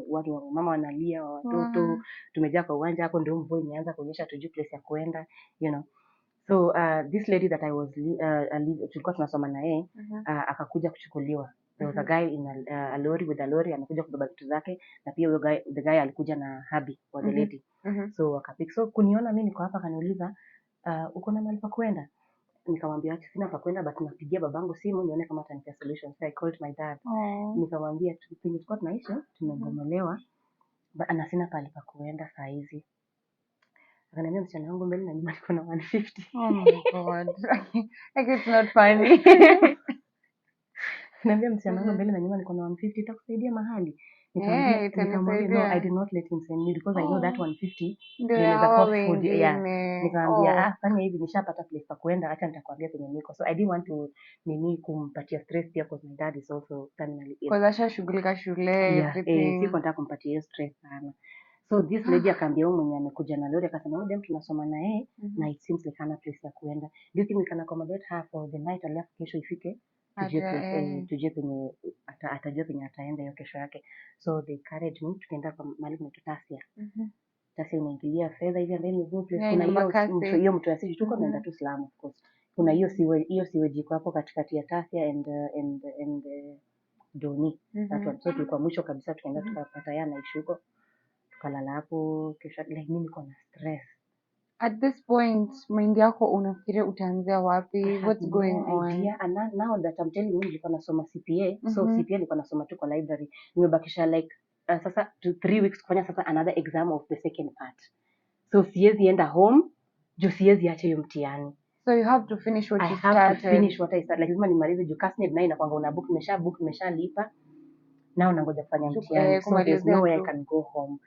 watu mama wanalia, watoto tumejaa kwa uwanja hapo, ndio mvua imeanza kuonyesha, tujui place ya kuenda, you know. So this lady that I was tulikuwa tunasoma na yeye akakuja kuchukuliwa. There was a guy in a lorry with a lorry, amekuja kubeba vitu zake, na pia huyo guy, the guy alikuja na hubby wa the lady. So wakapika. So kuniona mimi niko hapa, kaniuliza uko na mahali pa kwenda? Nikamwambia acha sina pa kwenda, but napigia babangu simu nione kama atanipea solution. So I called my dad. Nikamwambia tulikuwa tunaishi tumebomolewa, na sina pahali pa kwenda saa hizi. Akaniambia msichana wangu mbele na nyuma niko na 150. Oh my god. Like it's not funny. Akaniambia msichana wangu mbele na nyuma niko na 150, itakusaidia mahali? Nikamwambia no, I did not let him send me because I know that 150 inaweza cost food. Nikamwambia fanya hivi, nishapata place pa kwenda, acha nitakwambia penye niko. So I didn't want to kumpatia stress pia, because my dad is also terminally ill. Because asha shughulika shule everything. Siko nataka kumpatia hiyo stress sana. So this lady akaambia huyu mwenye amekuja na lori, akasema huyu dem tunasoma na yeye na it seems like hana place ya kuenda. Do you think we can accommodate her for the night, alafu kesho ifike tujue penye atajua penye ataenda hiyo kesho yake. So they carried me, tukaenda kwa mahali kuna Tasia. Tasia unaingilia fedha hivi, and then you go place. Kuna hiyo mtu asiji tuko naenda tu Slum, of course. Kuna hiyo siwe jiko hapo katikati ya Tasia and Doni. So tulikuwa mwisho kabisa, tukaenda tukapata yeye anaishi huko, tukalala hapo. Kesho like mimi niko na stress. At this point, mind yako unafikiria utaanzia wapi? What's going on? And now that I'm telling you, nilikuwa nasoma CPA. So CPA nilikuwa nasoma tu kwa library. Nimebakisha like sasa 3 weeks kufanya sasa another exam of the second part. So siwezi enda home, juu siwezi acha hiyo mtihani. So you have to finish what you started. I have to finish what I started. Like lazima nimalize juu CASNEB nayo inakuanga una book, nimeshalipa. Now nangoja kufanya mtihani. So there's no way I can go home.